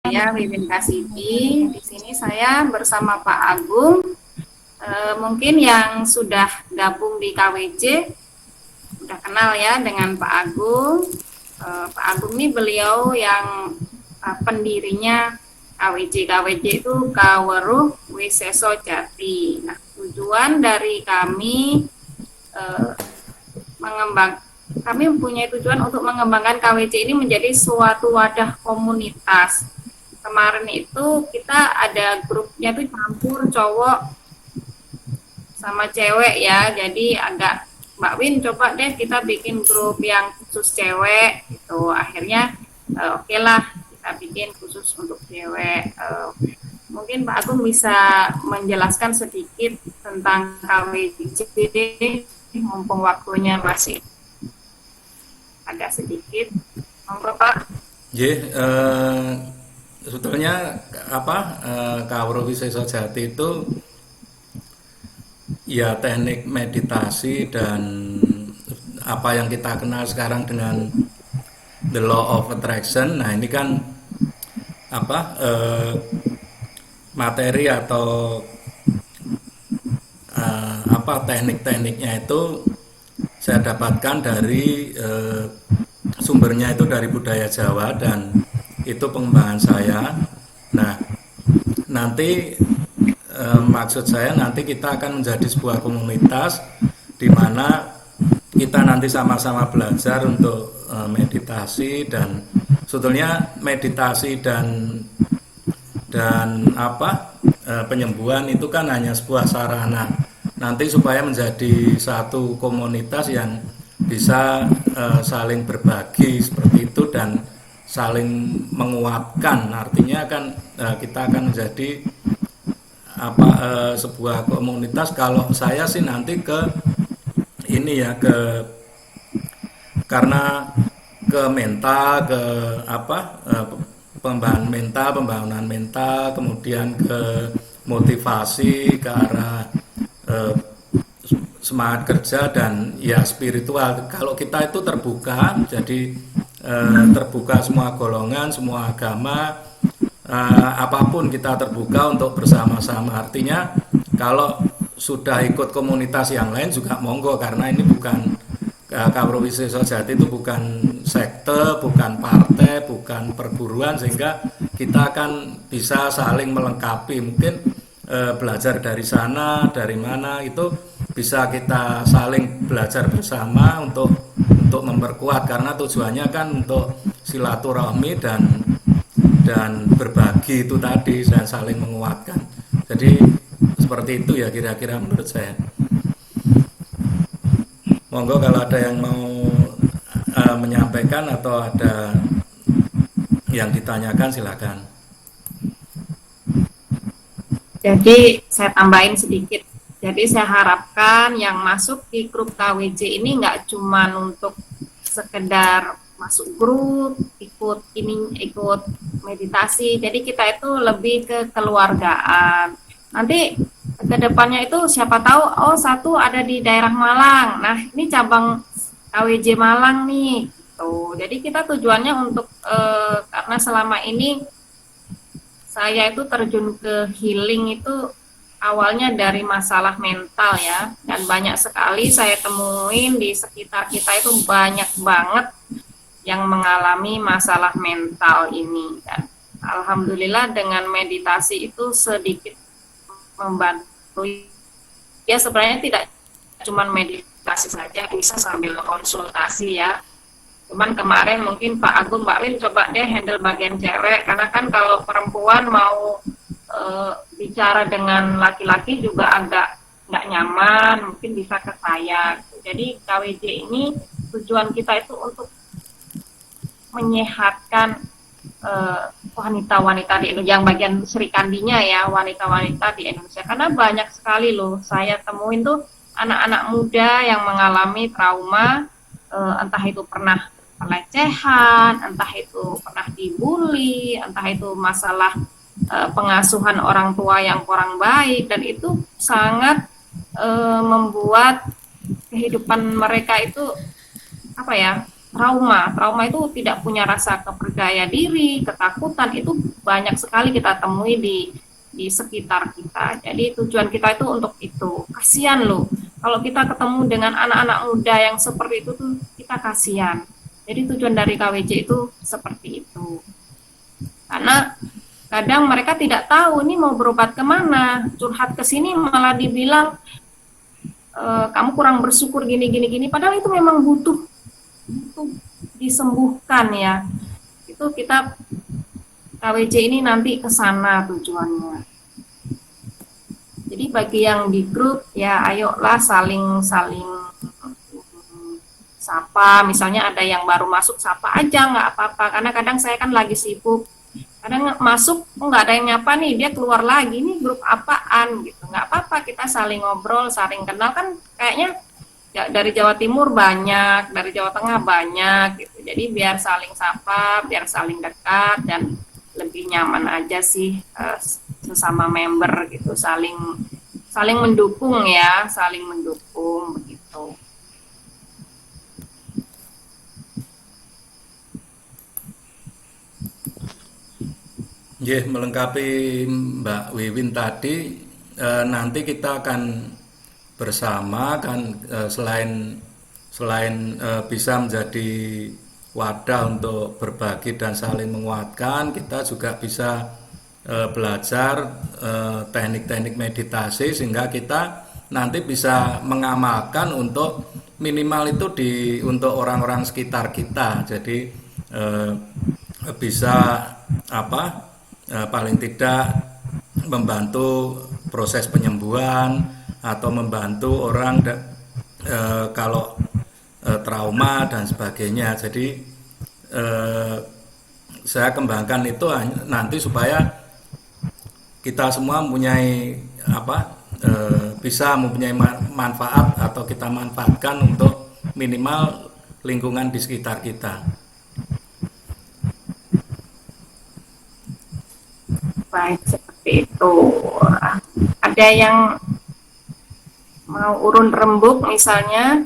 saya Wiwin Kasibi. Di sini saya bersama Pak Agung. Mungkin yang sudah gabung di KWJ sudah kenal ya dengan Pak Agung. Pak Agung ini beliau yang pendirinya KWJ. KWJ itu Kaweruh Wiseso Jati. Nah, tujuan dari kami kami mempunyai tujuan untuk mengembangkan KWJ ini menjadi suatu wadah komunitas. Kemarin itu kita ada grupnya itu campur cowok sama cewek ya, jadi agak Mbak Win coba deh kita bikin grup yang khusus cewek gitu. Akhirnya oke lah kita bikin khusus untuk cewek. Mungkin Pak Agung bisa menjelaskan sedikit tentang KWJ mumpung waktunya masih agak sedikit. Monggo Pak. Sebetulnya Kaweruh Wiseso Jati itu ya teknik meditasi dan apa yang kita kenal sekarang dengan the law of attraction. Nah, ini kan materi atau teknik-tekniknya itu saya dapatkan dari sumbernya itu dari budaya Jawa dan itu pengembangan saya. Nah, nanti maksud saya nanti kita akan menjadi sebuah komunitas di mana kita nanti sama-sama belajar untuk meditasi dan sebetulnya meditasi dan penyembuhan itu kan hanya sebuah sarana nanti supaya menjadi satu komunitas yang bisa saling berbagi seperti itu dan saling menguatkan. Artinya kan kita akan menjadi sebuah komunitas. Kalau saya sih nanti karena ke mental, pembangunan mental, kemudian ke motivasi, ke arah semangat kerja dan ya spiritual. Kalau kita itu terbuka, jadi terbuka semua golongan, semua agama, apapun kita terbuka untuk bersama-sama. Artinya kalau sudah ikut komunitas yang lain juga monggo, karena ini bukan Kaweruh Wiseso Jati itu bukan sekte, bukan partai, bukan perguruan, sehingga kita akan bisa saling melengkapi. Mungkin belajar dari sana, dari mana itu bisa kita saling belajar bersama untuk memperkuat, karena tujuannya kan untuk silaturahmi dan berbagi itu tadi, dan saling menguatkan. Jadi seperti itu ya kira-kira menurut saya. Monggo kalau ada yang mau menyampaikan atau ada yang ditanyakan silakan. Jadi saya tambahin sedikit. Jadi saya harapkan yang masuk di grup KWJ ini nggak cuma untuk sekedar masuk grup, ikut meditasi. Jadi kita itu lebih ke keluargaan. Nanti ke depannya itu siapa tahu satu ada di daerah Malang. Nah, ini cabang KWJ Malang nih. Gitu. Jadi kita tujuannya untuk karena selama ini saya itu terjun ke healing itu awalnya dari masalah mental ya, dan banyak sekali saya temuin di sekitar kita itu banyak banget yang mengalami masalah mental ini, dan alhamdulillah dengan meditasi itu sedikit membantu. Ya sebenarnya tidak cuma meditasi saja, bisa sambil konsultasi ya. Cuman kemarin mungkin Pak Agung, Mbak Win coba deh handle bagian cewek, karena kan kalau perempuan mau bicara dengan laki-laki juga agak nggak nyaman, mungkin bisa ke saya. Jadi KWJ ini tujuan kita itu untuk menyehatkan wanita-wanita di Indonesia, yang bagian Sri Kandinya ya, wanita-wanita di Indonesia, karena banyak sekali loh saya temuin tuh anak-anak muda yang mengalami trauma, entah itu pernah pelecehan, entah itu pernah dibully, entah itu masalah pengasuhan orang tua yang kurang baik, dan itu sangat membuat kehidupan mereka itu trauma itu tidak punya rasa kepercaya diri, ketakutan itu banyak sekali kita temui di sekitar kita. Jadi tujuan kita itu untuk itu. Kasihan loh, kalau kita ketemu dengan anak-anak muda yang seperti itu tuh kita kasihan. Jadi tujuan dari KWJ itu seperti itu. Karena kadang mereka tidak tahu ini mau berobat kemana, curhat ke sini malah dibilang kamu kurang bersyukur gini, padahal itu memang butuh disembuhkan ya. Itu kita KWJ ini nanti ke sana tujuannya. Jadi bagi yang di grup ya ayolah saling sapa, misalnya ada yang baru masuk sapa aja nggak apa-apa, karena kadang saya kan lagi sibuk, kadang masuk nggak ada yang nyapa nih, dia keluar lagi, nih grup apaan gitu. Nggak apa-apa, kita saling ngobrol, saling kenal, kan kayaknya ya, dari Jawa Timur banyak, dari Jawa Tengah banyak gitu. Jadi biar saling sapa, biar saling dekat dan lebih nyaman aja sih sesama member gitu, saling mendukung ya, saling mendukung begitu. Melengkapi Mbak Wiwin tadi, nanti kita akan bersama kan, selain bisa menjadi wadah untuk berbagi dan saling menguatkan, kita juga bisa belajar teknik-teknik meditasi sehingga kita nanti bisa mengamalkan untuk minimal itu untuk orang-orang sekitar kita. Jadi bisa paling tidak membantu proses penyembuhan atau membantu orang kalau trauma dan sebagainya. Jadi saya kembangkan itu nanti supaya kita semua mempunyai bisa mempunyai manfaat atau kita manfaatkan untuk minimal lingkungan di sekitar kita. Baik, seperti itu. Ada yang mau urun rembuk misalnya?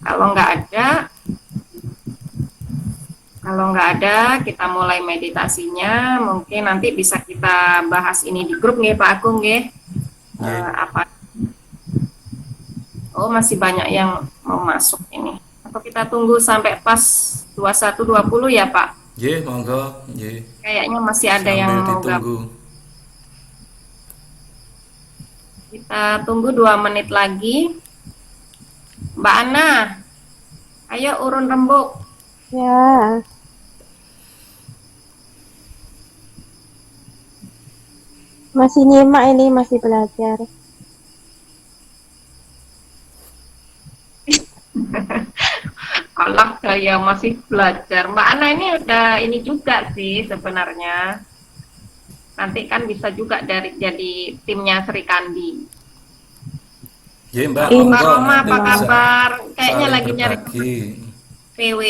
Kalau nggak ada, kita mulai meditasinya. Mungkin nanti bisa kita bahas ini di grup nggih Pak Agung nggih. Oh, masih banyak yang mau masuk ini. Atau kita tunggu sampai pas 21.20 ya Pak? Monggo. Kayaknya masih ada sambil yang mau ditunggu. Kita tunggu 2 menit lagi. Mbak Ana, ayo urun rembuk. Ya. Masih nyimak ini, masih belajar. Allah, saya masih belajar. Mbak Ana ini udah ini juga sih sebenarnya. Nanti kan bisa juga jadi timnya Sri Kandi. Mbak, Mbak Roma apa kabar? Kayaknya lagi nyari PW.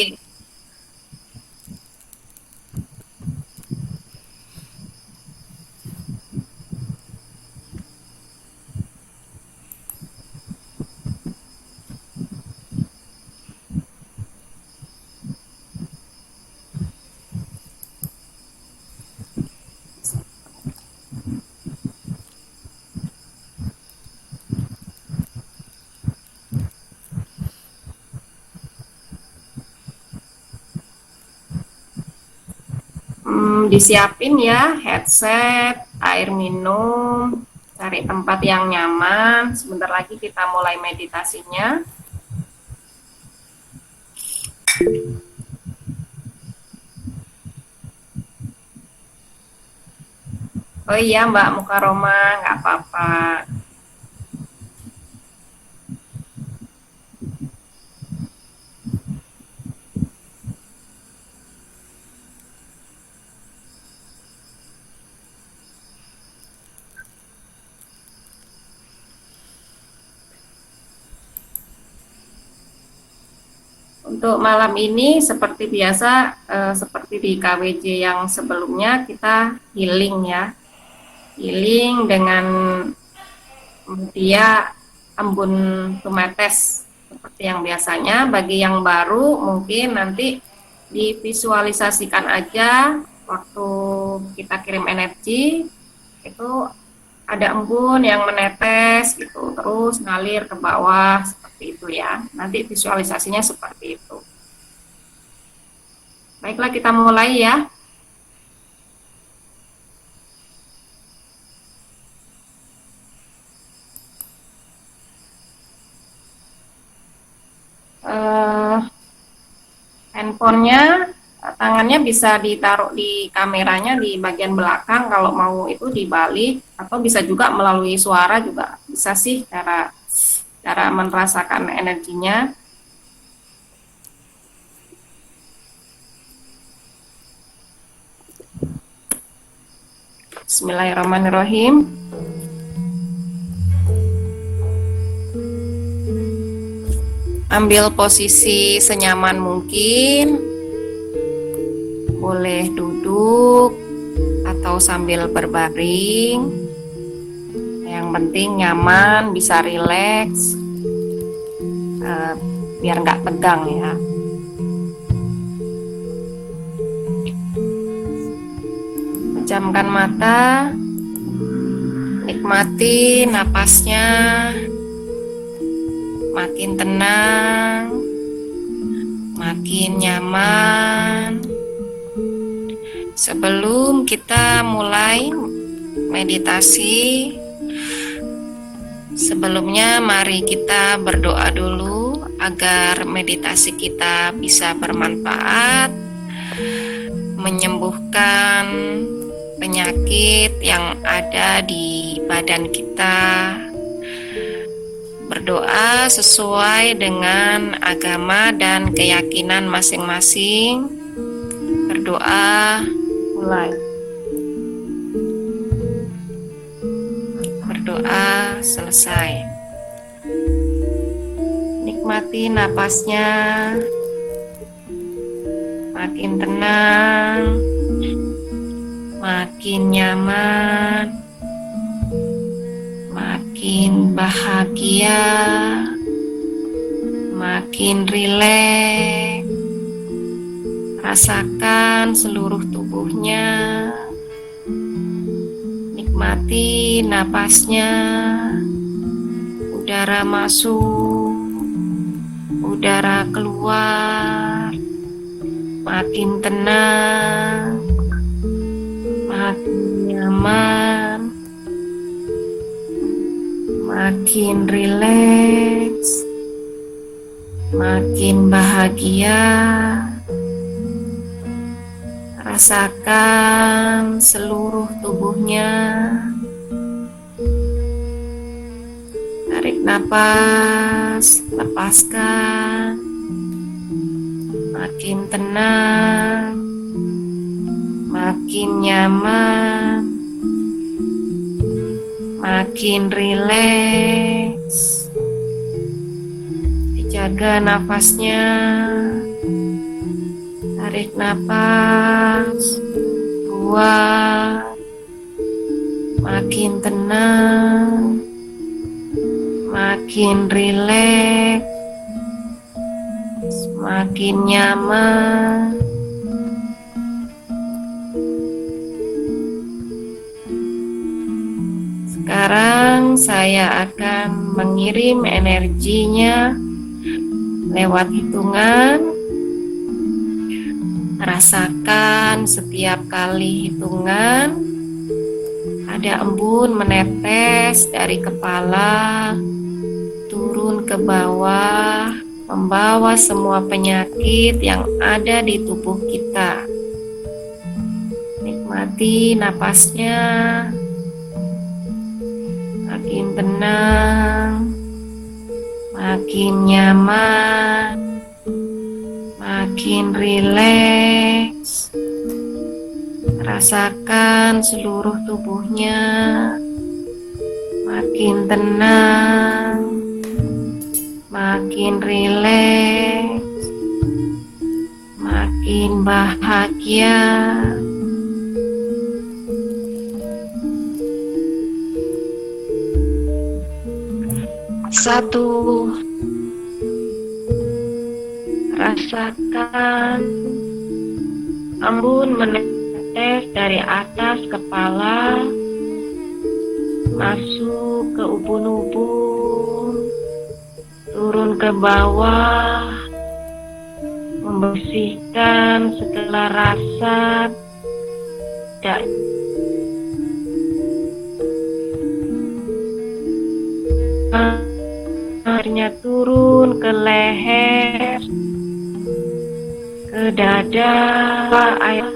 Disiapin ya headset, air minum, cari tempat yang nyaman. Sebentar lagi kita mulai meditasinya. Oh iya Mbak Mukaroma, nggak apa-apa. Untuk malam ini seperti biasa, seperti di KWJ yang sebelumnya, kita healing ya. Healing dengan dia embun tumetes seperti yang biasanya. Bagi yang baru mungkin nanti divisualisasikan aja waktu kita kirim energi itu ada embun yang menetes gitu terus ngalir ke bawah seperti itu ya. Nanti visualisasinya seperti itu. Baiklah, kita mulai ya. Handphonenya, tangannya bisa ditaruh di kameranya di bagian belakang kalau mau itu dibalik, atau bisa juga melalui suara juga bisa sih cara merasakan energinya. Bismillahirrahmanirrahim. Ambil posisi senyaman mungkin, boleh duduk atau sambil berbaring. Yang penting nyaman, bisa rileks, biar nggak tegang ya. Pejamkan mata, nikmati napasnya. Makin tenang, makin nyaman. Sebelum kita mulai meditasi, sebelumnya mari kita berdoa dulu agar meditasi kita bisa bermanfaat, menyembuhkan penyakit yang ada di badan kita. Berdoa sesuai dengan agama dan keyakinan masing-masing. Berdoa, mulai. Berdoa, selesai. Nikmati napasnya. Makin tenang, makin nyaman, makin bahagia, makin rileks. Rasakan seluruh tubuhnya. Nikmati napasnya. Udara masuk, udara keluar. Makin tenang, makin nyaman, makin rileks, makin bahagia. Rasakan seluruh tubuhnya. Tarik napas, lepaskan. Makin tenang, makin nyaman, makin rileks. Dijaga nafasnya. Tarik napas, buang. Makin tenang, makin rileks, makin nyaman. Sekarang saya akan mengirim energinya lewat hitungan. Rasakan setiap kali hitungan ada embun menetes dari kepala turun ke bawah, membawa semua penyakit yang ada di tubuh kita. Nikmati napasnya. Makin tenang, makin nyaman, makin rileks. Rasakan seluruh tubuhnya makin tenang, makin rileks, makin bahagia. satu, rasakan embun menetes dari atas kepala masuk ke ubun-ubun, turun ke bawah, membersihkan segala rasa tidak akhirnya turun ke leher, ke dada, air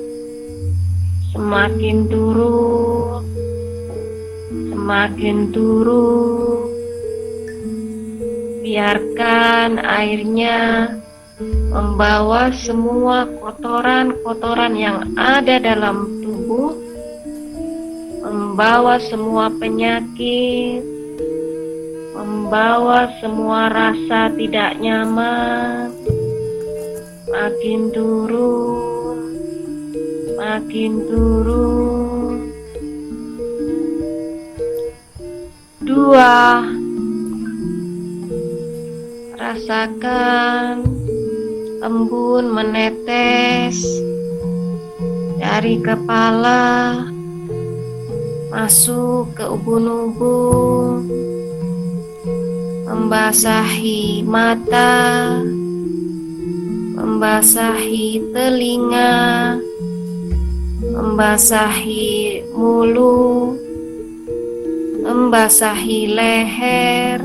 semakin turun, semakin turun. Biarkan airnya membawa semua kotoran-kotoran yang ada dalam tubuh, membawa semua penyakit, membawa semua rasa tidak nyaman, makin turun, makin turun. 2. Rasakan embun menetes dari kepala masuk ke ubun-ubun, membasahi mata, membasahi telinga, membasahi mulut, membasahi leher.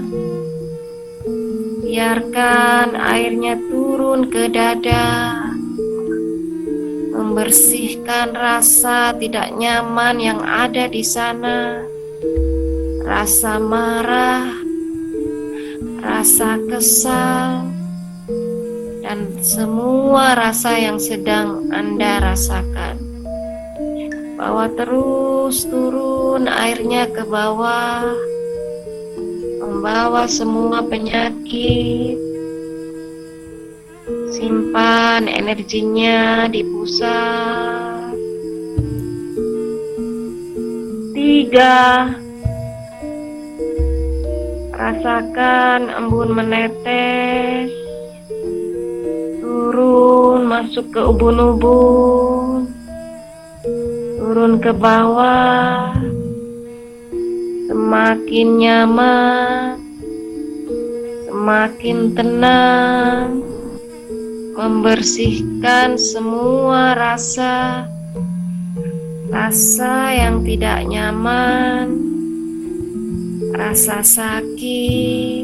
Biarkan airnya turun ke dada, membersihkan rasa tidak nyaman yang ada di sana, rasa marah, rasa kesal, dan semua rasa yang sedang Anda rasakan. Bawa terus turun airnya ke bawah, membawa semua penyakit. Simpan energinya di pusat. 3. Rasakan embun menetes, turun masuk ke ubun-ubun, turun ke bawah, semakin nyaman, semakin tenang, membersihkan semua rasa yang tidak nyaman, rasa sakit.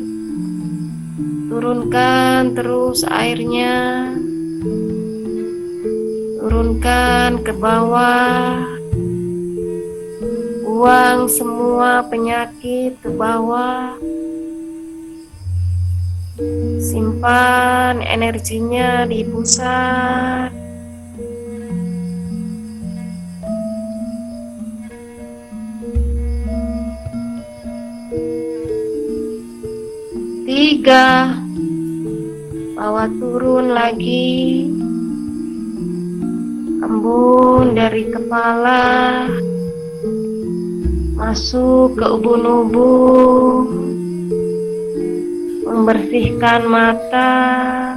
Turunkan terus airnya, turunkan ke bawah, buang semua penyakit ke bawah. Simpan energinya di pusat. 3. Bawa turun lagi embun dari kepala masuk ke ubun-ubun, membersihkan mata,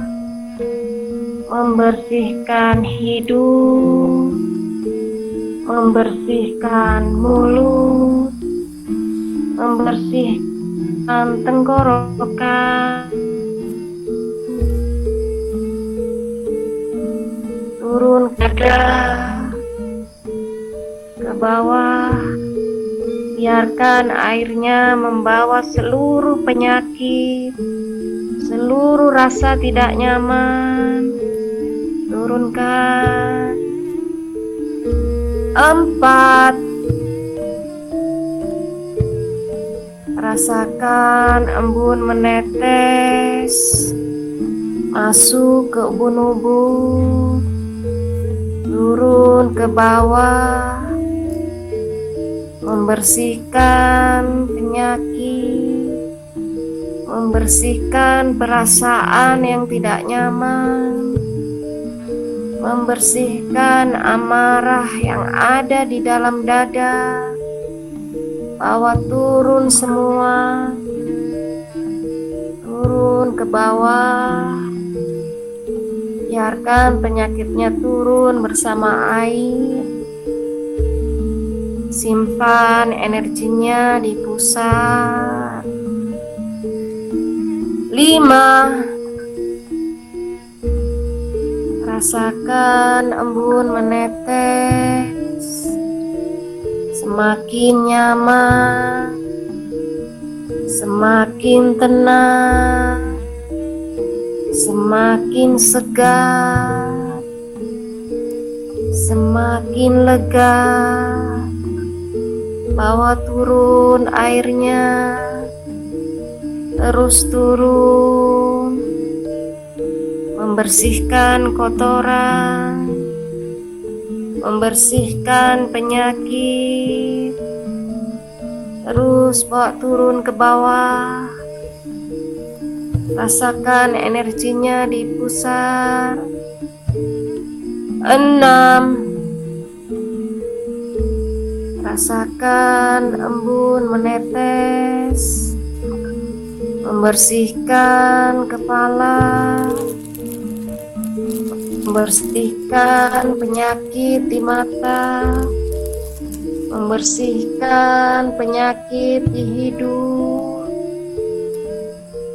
membersihkan hidung, membersihkan mulut, membersihkan tenggorokan. Turun ke dada, ke bawah. Biarkan airnya membawa seluruh penyakit, seluruh rasa tidak nyaman. Turunkan. 4. Rasakan embun menetes masuk ke ubun-ubun, turun ke bawah, membersihkan penyakit, membersihkan perasaan yang tidak nyaman, membersihkan amarah yang ada di dalam dada. Bawa turun semua, turun ke bawah. Biarkan penyakitnya turun bersama air. Simpan energinya di pusat. 5. Rasakan embun menetes. Semakin nyaman, semakin tenang, semakin segar, semakin lega. Bawa turun airnya, terus turun, membersihkan kotoran, membersihkan penyakit. Terus bawa turun ke bawah. Rasakan energinya di pusat. 6. Rasakan embun menetes, membersihkan kepala, membersihkan penyakit di mata, membersihkan penyakit di hidung,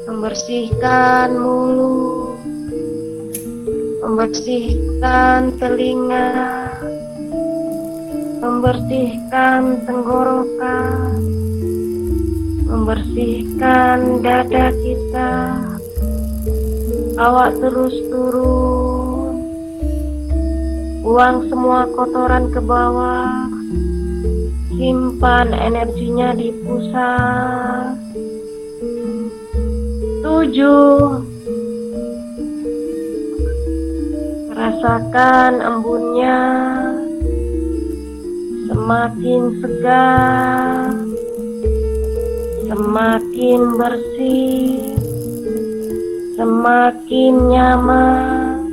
membersihkan mulut, membersihkan telinga, membersihkan tenggorokan, membersihkan dada kita. Bawa terus turun, buang semua kotoran ke bawah. Simpan energinya di pusat. 7. Rasakan embunnya. Semakin segar, semakin bersih, semakin nyaman.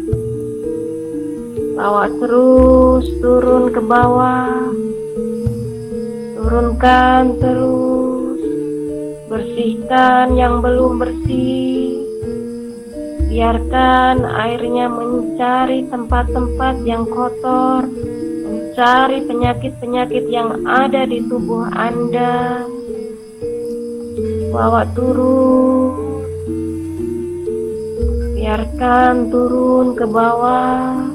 Bawa terus turun ke bawah. Turunkan terus. Bersihkan yang belum bersih. Biarkan airnya mencari tempat-tempat yang kotor, mencari penyakit-penyakit yang ada di tubuh Anda. Bawa turun. Biarkan turun ke bawah.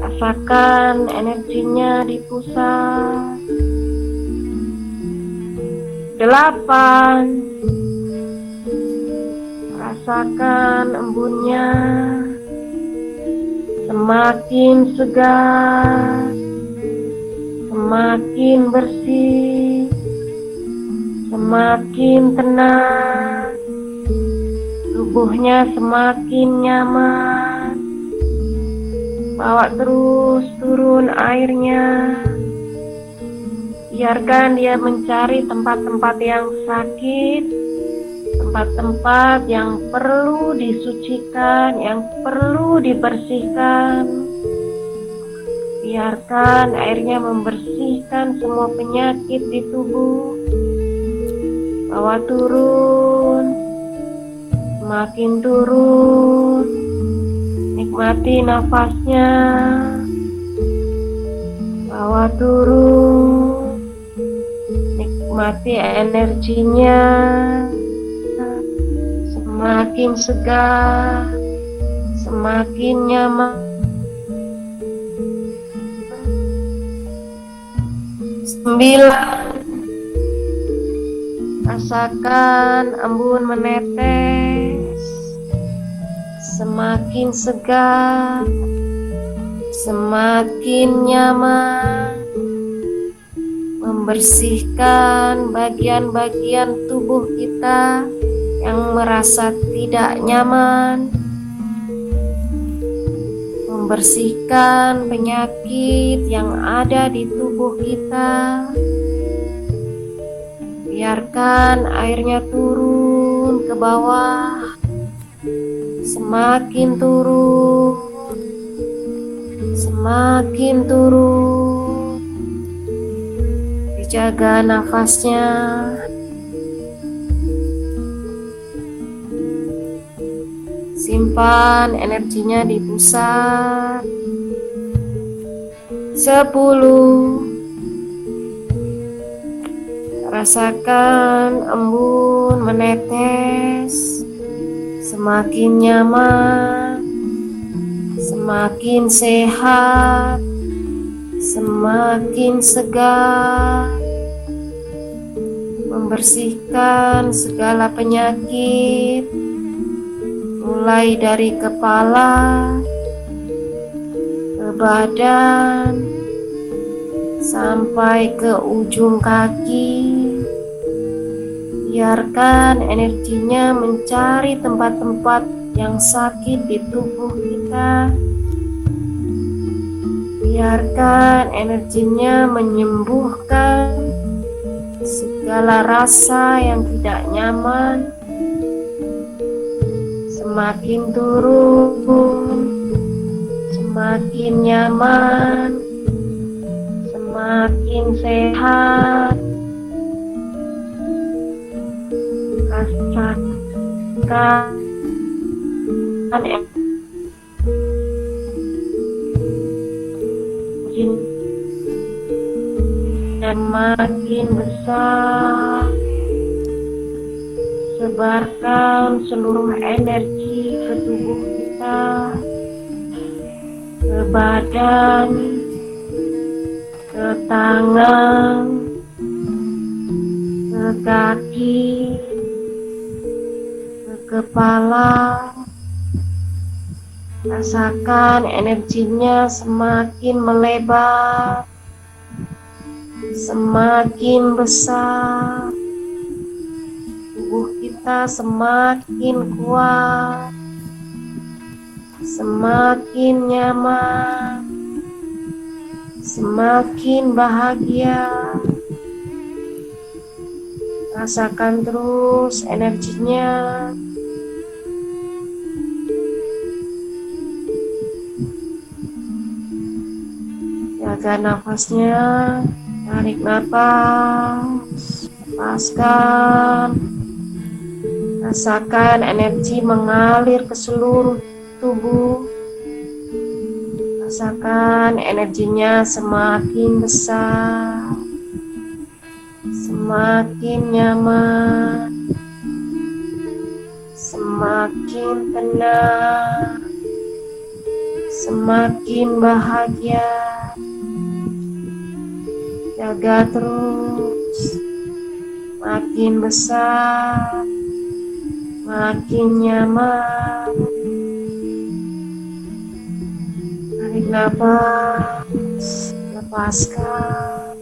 Rasakan energinya di pusat. 8. Rasakan embunnya. Semakin segar, semakin bersih, semakin tenang, tubuhnya semakin nyaman. Bawa terus turun airnya. Biarkan dia mencari tempat-tempat yang sakit, tempat-tempat yang perlu disucikan, yang perlu dibersihkan. Biarkan airnya membersihkan semua penyakit di tubuh. Bawa turun, semakin turun. Nikmati nafasnya. Bawa turun, nikmati energinya. Semakin segar, semakin nyaman. 9. Rasakan embun menetes. Semakin segar, semakin nyaman. Membersihkan bagian-bagian tubuh kita yang merasa tidak nyaman, membersihkan penyakit yang ada di tubuh kita. Biarkan airnya turun ke bawah, semakin turun, semakin turun. Dijaga nafasnya. Simpan energinya di pusat. 10. Rasakan embun menetes, semakin nyaman, semakin sehat, semakin segar, membersihkan segala penyakit, mulai dari kepala, ke badan, sampai ke ujung kaki. Biarkan energinya mencari tempat-tempat yang sakit di tubuh kita. Biarkan energinya menyembuhkan segala rasa yang tidak nyaman. Semakin turun, semakin nyaman, semakin sehat. Rasakan dan makin besar. Sebarkan seluruh energi ke tubuh kita, ke badan, ke tangan, ke kaki, ke kepala. Rasakan energinya semakin melebar, semakin besar. Tubuh kita semakin kuat, semakin nyaman, semakin bahagia. Rasakan terus energinya. Jaga nafasnya, tarik nafas, lepaskan. Rasakan energi mengalir ke seluruh tubuh. Rasakan energinya semakin besar, semakin nyaman, semakin tenang, semakin bahagia. Jaga terus, makin besar, makin nyaman. Tarik nafas, lepaskan.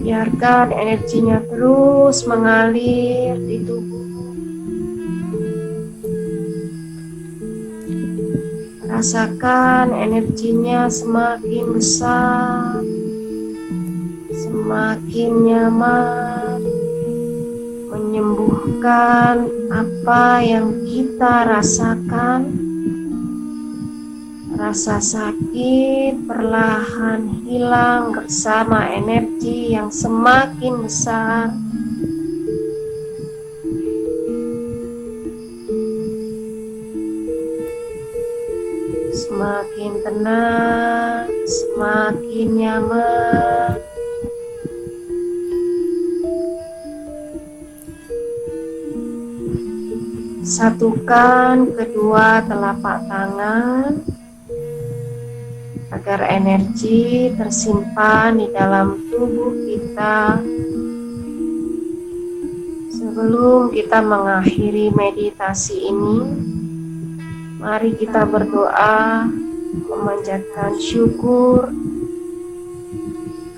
Biarkan energinya terus mengalir di tubuh. Rasakan energinya semakin besar, semakin nyaman, menyembuhkan apa yang kita rasakan. Rasa sakit perlahan hilang bersama energi yang semakin besar. Semakin tenang, semakin nyaman. Satukan kedua telapak tangan agar energi tersimpan di dalam tubuh kita. Sebelum kita mengakhiri meditasi ini, mari kita berdoa memanjatkan syukur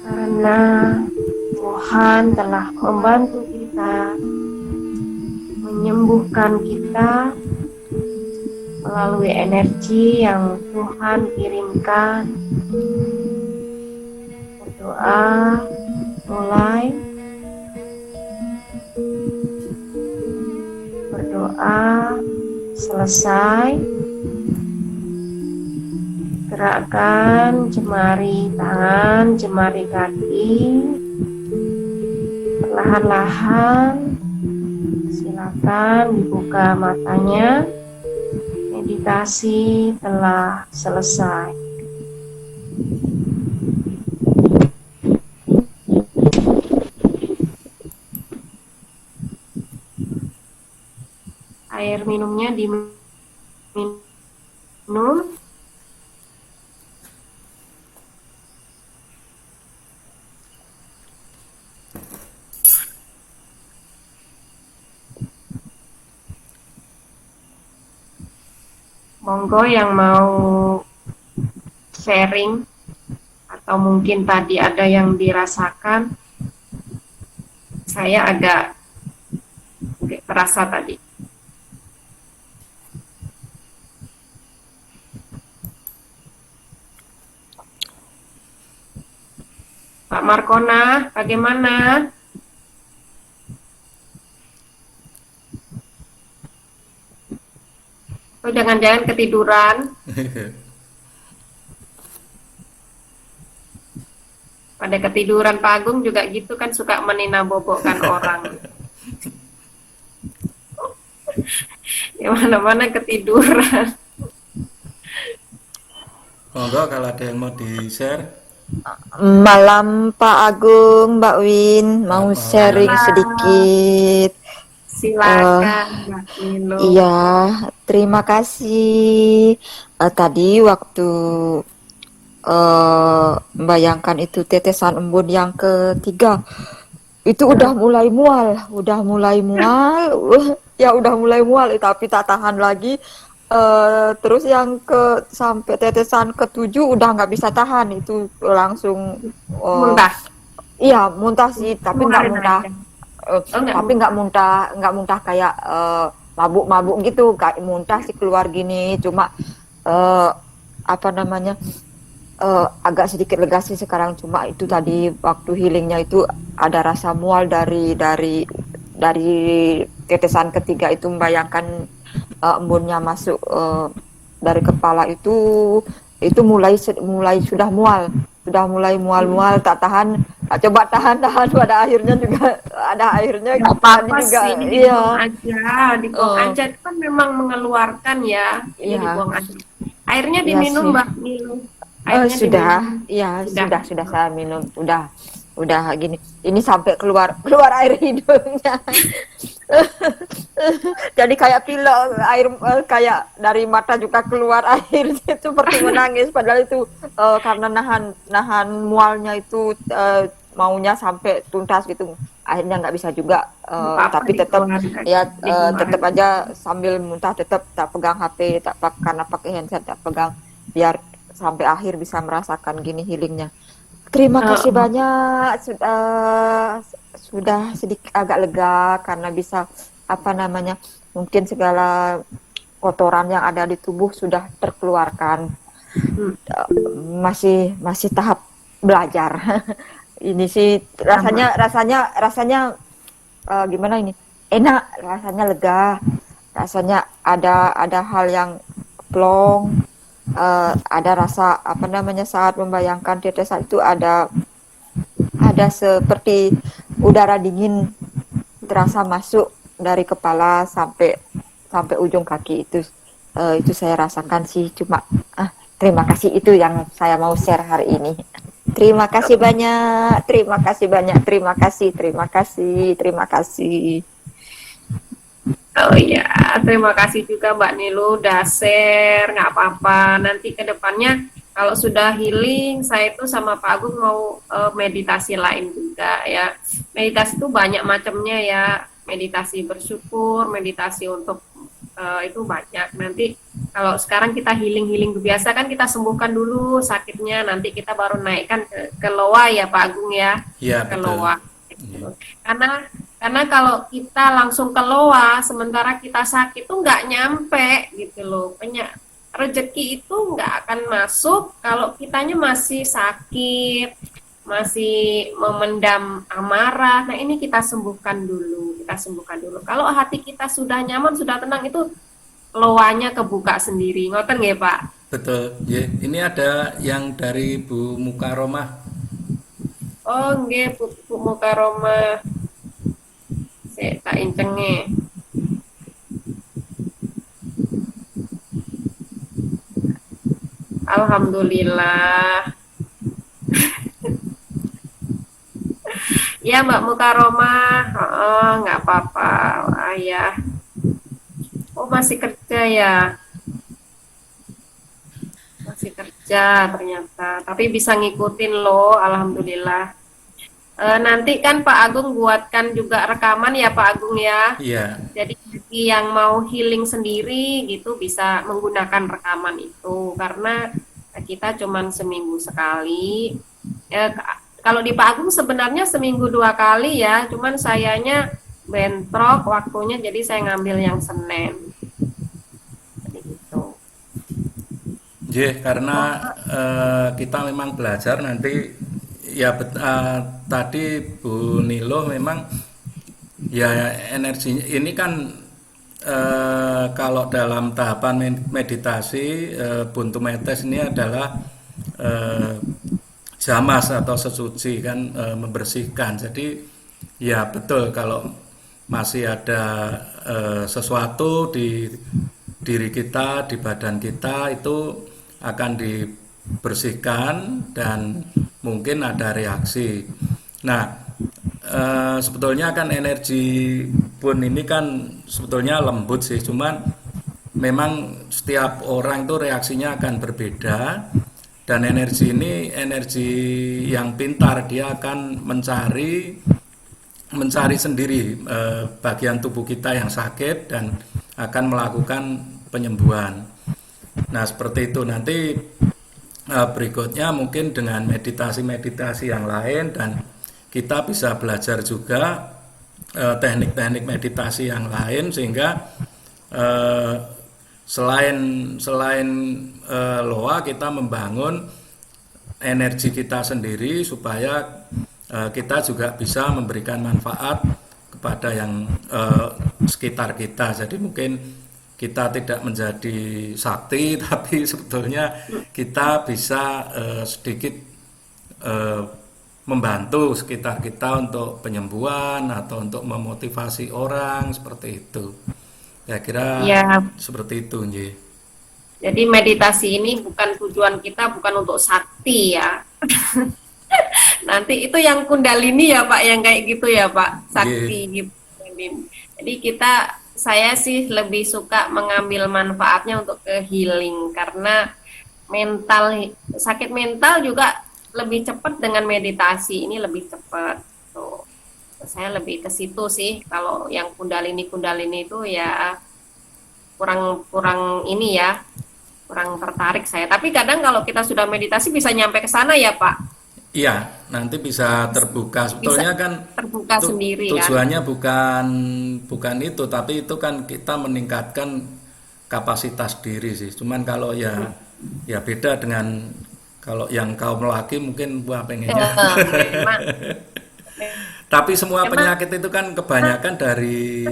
karena Tuhan telah membantu kita, menyembuhkan kita melalui energi yang Tuhan kirimkan. Berdoa mulai. Berdoa selesai. Gerakkan jemari tangan, jemari kaki. Perlahan-lahan silakan Silakan dibuka matanya. Meditasi telah selesai. Air minumnya diminum. Monggo yang mau sharing atau mungkin tadi ada yang dirasakan. Saya agak terasa tadi. Pak Markona, bagaimana? Oh, jangan-jangan ketiduran. Pada ketiduran Pak Agung juga gitu kan, suka menina-bobokkan orang. Di mana-mana ketiduran. Monggo kalau ada yang mau di-share. Malam Pak Agung, Mbak Win, mau Apa? sharing Malam. sedikit. Silakan, Mbak Milo. Iya, terima kasih. Tadi waktu membayangkan itu tetesan embun yang ketiga, itu udah mulai mual, ya udah mulai mual, tapi tak tahan lagi. Terus yang sampai tetesan ketujuh udah nggak bisa tahan, itu langsung Muntah. iya muntah sih, tapi nggak Keluarin muntah. aja. Tapi Enggak. nggak muntah kayak mabuk-mabuk gitu, kayak muntah sih keluar gini, cuma apa namanya agak sedikit lega sih sekarang. Cuma itu tadi waktu healingnya itu ada rasa mual dari tetesan ketiga itu, membayangkan embunnya masuk dari kepala itu mulai sudah mulai mual, tak tahan, coba tahan pada akhirnya juga ada airnya Nggak tadi apa-apa juga, sih, iya. dibuang aja. Itu kan memang mengeluarkan ya, jadi Iya. dibuang aja. Airnya Iya diminum, sih. Mbak Milo. Airnya Sudah, diminum. iya Sudah. sudah saya minum, udah gini. Ini sampai keluar air hidungnya. Jadi kayak pilek, air kayak dari mata juga keluar air itu seperti menangis. Padahal itu karena nahan mualnya itu, maunya sampai tuntas gitu. Akhirnya nggak bisa juga, Apa-apa tapi tetap dikeluarkan. ya Dikeluarkan. tetap aja sambil muntah, tetap tak pegang HP, karena pakai handset tak pegang, biar sampai akhir bisa merasakan gini healingnya. Terima kasih banyak, sudah sedikit agak lega karena bisa apa namanya, mungkin segala kotoran yang ada di tubuh sudah terkeluarkan. Masih tahap belajar. Ini sih rasanya gimana ini? Enak, rasanya lega, rasanya ada hal yang plong. Ada rasa apa namanya, saat membayangkan tetesan itu ada seperti udara dingin terasa masuk dari kepala sampai ujung kaki, itu saya rasakan sih. Cuma terima kasih, itu yang saya mau share hari ini. Terima kasih banyak. Oh iya, terima kasih juga Mbak Nilu udah share, nggak apa-apa. Nanti ke depannya kalau sudah healing, saya itu sama Pak Agung mau meditasi lain juga ya. Meditasi itu banyak macamnya ya. Meditasi bersyukur, meditasi untuk itu banyak. Nanti kalau sekarang kita healing biasa kan kita sembuhkan dulu sakitnya, nanti kita baru naikkan ke loa ya Pak Agung ya. Iya, Ke betul. loa. Iya. Karena kalau kita langsung ke loa sementara kita sakit tuh nggak nyampe gitu loh. Rezeki itu nggak akan masuk kalau kitanya masih sakit, masih memendam amarah. Nah, ini kita sembuhkan dulu. Kalau hati kita sudah nyaman, sudah tenang, itu loanya kebuka sendiri. Ngoten nggih, Pak? Betul. Ya, ini ada yang dari Bu Mukaromah. Oh, nggih, Bu Mukaromah. Saya tak incenge. Alhamdulillah. Ya Mbak Mukaromah, nggak apa-apa. Ayah, oh masih kerja ya, masih kerja ternyata. Tapi bisa ngikutin loh, Alhamdulillah. Nanti kan Pak Agung buatkan juga rekaman ya Pak Agung ya. Iya, Jadi bagi yang mau healing sendiri gitu bisa menggunakan rekaman itu karena kita cuman seminggu sekali. Kalau di Pak Agung sebenarnya seminggu 2 kali ya, cuman sayanya bentrok waktunya jadi saya ngambil yang Senin. Jadi gitu. karena kita memang belajar nanti ya tadi Bu Nilo memang ya energi ini kan kalau dalam tahapan meditasi Buntu Metes ini adalah jamas atau sesuci kan, membersihkan. Jadi ya betul kalau masih ada sesuatu di diri kita, di badan kita itu akan dibersihkan dan mungkin ada reaksi. Nah, sebetulnya kan energi pun ini kan sebetulnya lembut sih, cuman memang setiap orang itu reaksinya akan berbeda dan energi ini energi yang pintar, dia akan mencari sendiri bagian tubuh kita yang sakit dan akan melakukan penyembuhan. Nah, seperti itu nanti berikutnya mungkin dengan meditasi-meditasi yang lain dan kita bisa belajar juga teknik-teknik meditasi yang lain sehingga selain loa kita membangun energi kita sendiri supaya kita juga bisa memberikan manfaat kepada yang sekitar kita. Jadi mungkin kita tidak menjadi sakti tapi sebetulnya kita bisa sedikit membantu sekitar kita untuk penyembuhan atau untuk memotivasi orang seperti itu. Saya kira Ya, seperti itu, Nji. jadi meditasi ini bukan tujuan kita bukan untuk sakti ya. Nanti itu yang kundalini ya Pak, yang kayak gitu ya Pak, sakti gitu. Jadi saya sih lebih suka mengambil manfaatnya untuk ke healing karena sakit mental juga lebih cepat dengan meditasi, ini lebih cepat. Tuh. Saya lebih ke situ sih. Kalau yang kundalini itu ya kurang ini ya, kurang tertarik saya. Tapi kadang kalau kita sudah meditasi bisa nyampe ke sana ya Pak. Iya, nanti bisa terbuka. Sebetulnya kan Terbuka sendiri kan. tujuannya bukan itu, tapi itu kan kita meningkatkan kapasitas diri sih. Cuman kalau ya beda dengan kalau yang kaum laki mungkin pengennya. Tapi semua penyakit itu kan kebanyakan dari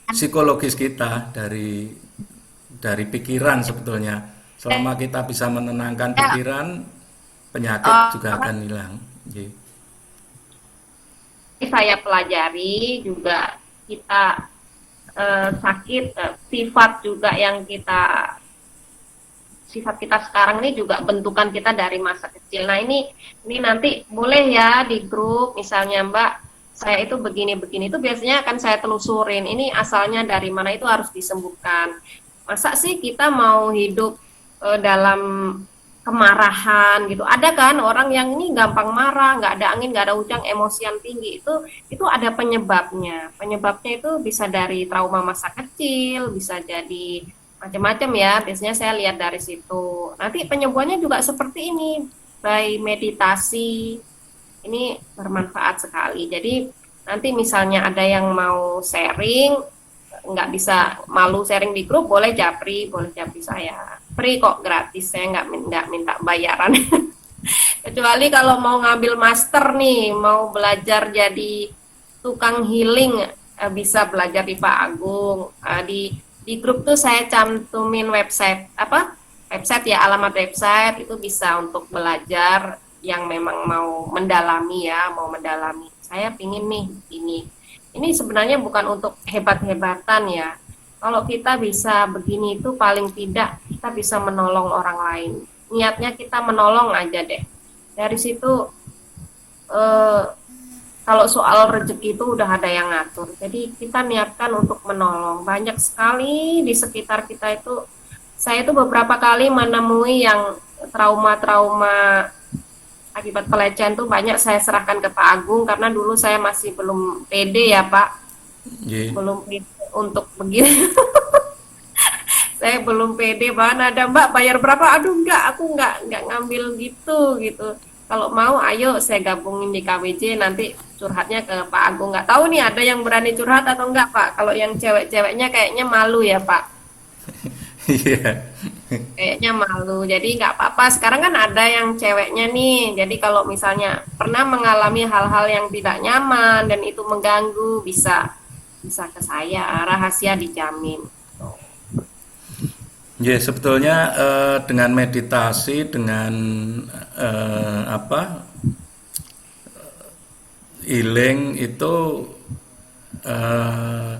psikologis kita, dari pikiran sebetulnya. Selama kita bisa menenangkan pikiran, penyakit juga akan hilang. Saya pelajari juga kita sakit sifat kita sekarang ini juga bentukan kita dari masa kecil. Nah ini nanti boleh ya di grup misalnya Mbak, saya itu begini itu biasanya akan saya telusurin. Ini asalnya dari mana, itu harus disembuhkan. Masa sih kita mau hidup dalam kemarahan gitu? Ada kan orang yang ini gampang marah, nggak ada angin, nggak ada hujan, emosian tinggi, itu ada penyebabnya. Penyebabnya itu bisa dari trauma masa kecil, bisa jadi macam-macam ya, biasanya saya lihat dari situ. Nanti penyembuhannya juga seperti ini, by meditasi, ini bermanfaat sekali. Jadi nanti misalnya ada yang mau sharing, nggak bisa malu sharing di grup, boleh japri saya. Free kok, gratis, saya nggak minta bayaran. Kecuali kalau mau ngambil master nih, mau belajar jadi tukang healing, bisa belajar di Pak Agung. Di grup tuh saya cantumin website ya, alamat website itu bisa untuk belajar yang memang mau mendalami. Saya pingin nih ini sebenarnya bukan untuk hebat-hebatan ya, kalau kita bisa begini itu paling tidak kita bisa menolong orang lain. Niatnya kita menolong aja deh. Dari situ eh, kalau soal rezeki itu udah ada yang ngatur. Jadi kita niatkan untuk menolong. Banyak sekali di sekitar kita itu. Saya itu beberapa kali menemui yang trauma-trauma akibat pelecehan tuh banyak saya serahkan ke Pak Agung karena dulu saya masih belum pede ya Pak, Nggih. belum pede untuk begini. Saya belum pede bahan ada Mbak bayar berapa? Aduh enggak, aku enggak ngambil gitu. Kalau mau ayo saya gabungin di KWJ nanti curhatnya ke Pak Agung. Nggak tahu nih ada yang berani curhat atau enggak Pak. Kalau yang cewek-ceweknya kayaknya malu ya Pak. Iya. Kayaknya malu. Jadi nggak apa-apa. Sekarang kan ada yang ceweknya nih. Jadi kalau misalnya pernah mengalami hal-hal yang tidak nyaman dan itu mengganggu, bisa bisa ke saya. Rahasia dijamin. Ya, sebetulnya dengan meditasi, dengan apa healing itu eh,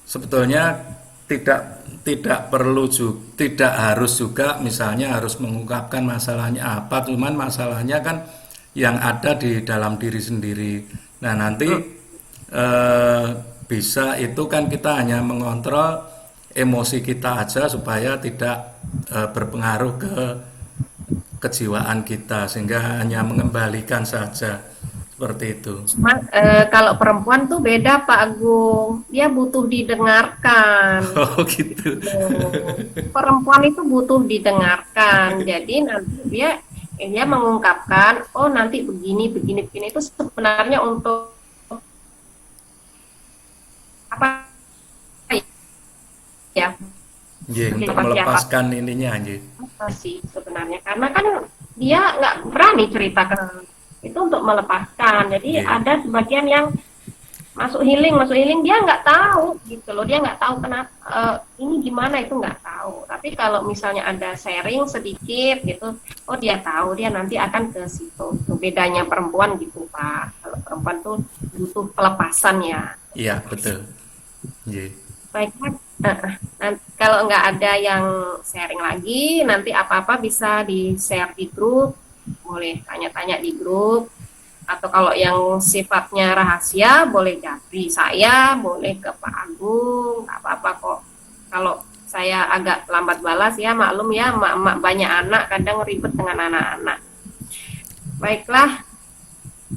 sebetulnya tidak perlu juga, tidak harus juga misalnya harus mengungkapkan masalahnya apa, cuman masalahnya kan yang ada di dalam diri sendiri. Nah, nanti bisa itu kan kita hanya mengontrol emosi kita aja supaya tidak berpengaruh ke kejiwaan kita sehingga hanya mengembalikan saja seperti itu. Cuma kalau perempuan tuh beda Pak Agung. Dia butuh didengarkan. Oh gitu. Perempuan itu butuh didengarkan. Jadi nanti dia mengungkapkan, oh nanti begini itu sebenarnya untuk apa ya? Nggih, untuk melepaskan ininya nggih. Apa sih sebenarnya? Karena kan dia nggak berani cerita ke itu untuk melepaskan. Jadi Nggih. ada sebagian yang masuk healing dia nggak tahu gitu loh, dia nggak tahu kenapa ini gimana itu nggak tahu. Tapi kalau misalnya ada sharing sedikit gitu, oh dia tahu, dia nanti akan ke situ. Itu bedanya perempuan gitu Pak. Kalau perempuan tuh butuh pelepasan ya. Iya, betul. Nggih. Baiklah, nanti kalau nggak ada yang sharing lagi, nanti apa-apa bisa di-share di grup, boleh tanya-tanya di grup, atau kalau yang sifatnya rahasia, boleh japri saya, boleh ke Pak Agung, nggak apa-apa kok. Kalau saya agak lambat balas ya, maklum ya, emak-emak banyak anak, kadang ribet dengan anak-anak. Baiklah,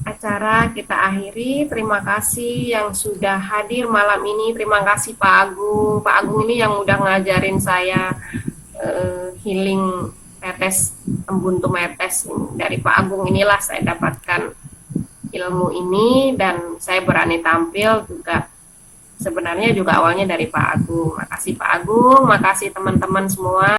acara kita akhiri. Terima kasih yang sudah hadir malam ini. Terima kasih Pak Agung. Pak Agung ini yang udah ngajarin saya healing tetes, embun tumetes. Dari Pak Agung inilah saya dapatkan ilmu ini dan saya berani tampil juga. Sebenarnya juga awalnya dari Pak Agung. Makasih Pak Agung, makasih teman-teman semua.